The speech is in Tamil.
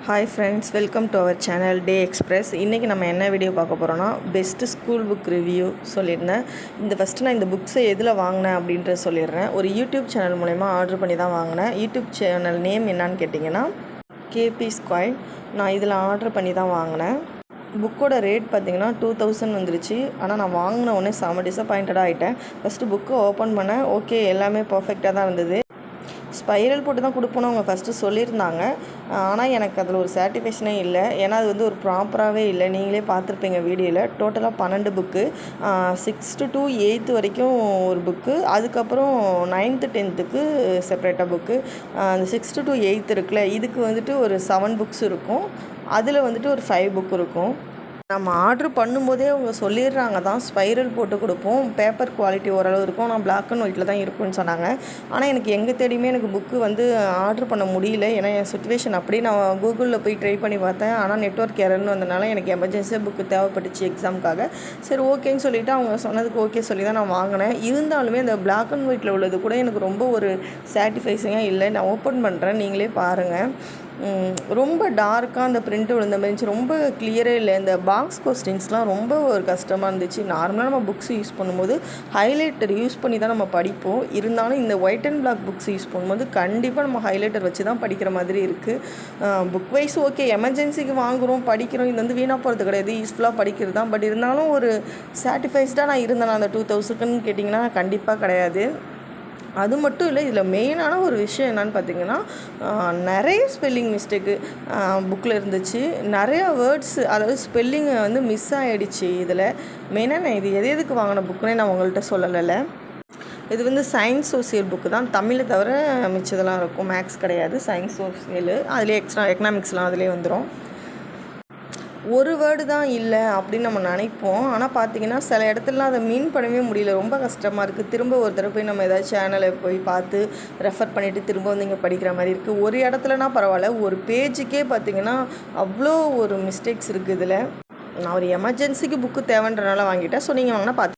Hi friends, welcome to our channel day express. இன்றைக்கி நம்ம என்ன வீடியோ பார்க்க போகிறோன்னா, பெஸ்ட்டு ஸ்கூல் புக் ரிவ்யூ சொல்லியிருந்தேன். ஃபஸ்ட்டு நான் இந்த புக்ஸை எதில் வாங்கினேன் அப்படின்றத சொல்லிடுறேன். ஒரு யூடியூப் சேனல் மூலமா ஆர்டர் பண்ணி தான் வாங்கினேன். யூடியூப் சேனல் நேம் என்னான்னு கேட்டிங்கன்னா கேபி ஸ்கொயர். நான் இதில் ஆர்டர் பண்ணி தான் வாங்கினேன். புக்கோட ரேட் பார்த்திங்கன்னா 2000 வந்துருச்சு. ஆனால் நான் வாங்கின உடனே செம டிசப்பாயிண்டடாக ஆகிட்டேன். ஃபஸ்ட்டு புக்கை ஓப்பன் பண்ணேன். ஓகே, எல்லாமே பர்ஃபெக்டாக தான் இருந்தது. ஸ்பைரல் போட்டு தான் கொடுப்போன்னு அவங்க ஃபஸ்ட்டு சொல்லியிருந்தாங்க. ஆனால் எனக்கு அதில் ஒரு சாட்டிஸ்ஃபேக்ஷனே இல்லை. ஏன்னா அது ஒரு ப்ராப்பராகவே இல்லை. நீங்களே பார்த்துருப்பீங்க வீடியோவில். டோட்டலாக 12 புக்கு, 6th to 8th வரைக்கும் ஒரு புக்கு, அதுக்கப்புறம் 9th 10th செப்பரேட்டாக புக்கு. அந்த 6th to 8th இருக்குல்ல, இதுக்கு ஒரு 7 புக்ஸ் இருக்கும். அதில் ஒரு 5 புக் இருக்கும். நம்ம ஆர்டர் பண்ணும்போதே அவங்க சொல்லிடுறாங்க தான், ஸ்பைரல் போட்டு கொடுப்போம், பேப்பர் குவாலிட்டி ஓரளவு இருக்கும், நான் பிளாக் அண்ட் ஒயிட்டில் தான் இருக்குன்னு சொன்னாங்க. ஆனால் எனக்கு எங்கே தேடியுமே எனக்கு புக்கு ஆர்டர் பண்ண முடியல. ஏன்னா என் சுச்சுவேஷன் அப்படி. நான் கூகுளில் போய் ட்ரை பண்ணி பார்த்தேன். ஆனால் நெட்வொர்க் எரர்னு வந்தனால எனக்கு எமர்ஜென்சியாக புக்கு தேவைப்பட்டுச்சு எக்ஸாமுக்காக. சரி ஓகேன்னு சொல்லிவிட்டு அவங்க சொன்னதுக்கு ஓகே சொல்லி தான் நான் வாங்கினேன். இருந்தாலுமே அந்த பிளாக் அண்ட் ஒயிட்டில் உள்ளது கூட எனக்கு ரொம்ப ஒரு சாட்டிஸ்ஃபைஸிங்காக இல்லை. நான் ஓப்பன் பண்ணுறேன், நீங்களே பாருங்கள். ரொம்ப டார்க்காக அந்த பிரிண்ட்டு விழுந்த மாதிரி இருந்துச்சு. ரொம்ப கிளியரே இல்லை. இந்த பாக்ஸ் கொஸ்டின்ஸ்லாம் ரொம்ப ஒரு கஷ்டமாக இருந்துச்சு. நார்மலாக நம்ம புக்ஸ் யூஸ் பண்ணும்போது ஹைலைட்டர் யூஸ் பண்ணி தான் நம்ம படிப்போம். இருந்தாலும் இந்த white and black books use பண்ணும்போது கண்டிப்பாக நம்ம ஹைலைட்டர் வச்சு தான் படிக்கிற மாதிரி இருக்குது. புக் வைஸ் ஓகே, எமர்ஜென்சிக்கு வாங்குகிறோம், படிக்கிறோம், இது வீணாக போகிறது கிடையாது, யூஸ்ஃபுல்லாக படிக்கிறது தான். பட் இருந்தாலும் ஒரு சாட்டிஸ்ஃபைஸ்டாக நான் இருந்தேன் அந்த 2000ன்னு கேட்டிங்கன்னா கண்டிப்பாக கிடையாது. அது மட்டும் இல்லை, இதில் மெயினான ஒரு விஷயம் என்னென்னு பார்த்திங்கன்னா, நிறைய ஸ்பெல்லிங் மிஸ்டேக்கு புக்கில் இருந்துச்சு. நிறையா வேர்ட்ஸ், அதாவது ஸ்பெல்லிங்கை மிஸ் ஆகிடுச்சு. இதில் மெயினாக நான் இது எதுக்கு வாங்கின புக்குன்னே நான் உங்கள்கிட்ட சொல்லலை. இது சயின்ஸ் சோசியல் புக்கு தான். தமிழை தவிர மிச்சதெல்லாம் இருக்கும். மேக்ஸ் கிடையாது, சயின்ஸ் சோசியல். அதிலே எக்ஸ்ட்ரா எக்கனாமிக்ஸ்லாம் அதிலே வந்துடும். ஒரு வேர்டு தான் இல்லை அப்படின்னு நம்ம நினைப்போம். ஆனால் பார்த்திங்கன்னா சில இடத்துலலாம் அதை மீன் பண்ணவே முடியல. ரொம்ப கஷ்டமாக இருக்குது. திரும்ப ஒரு தடவை போய் நம்ம ஏதாவது சேனலை போய் பார்த்து ரெஃபர் பண்ணிவிட்டு திரும்ப இங்கே படிக்கிற மாதிரி இருக்குது. ஒரு இடத்துலனா பரவாயில்ல, ஒரு பேஜுக்கே பார்த்திங்கன்னா அவ்வளோ ஒரு மிஸ்டேக்ஸ் இருக்குது. இதில் நான் ஒரு எமர்ஜென்சிக்கு புக்கு தேவைன்றனால வாங்கிட்டேன். ஸோ நீங்கள் வாங்கினா பார்த்து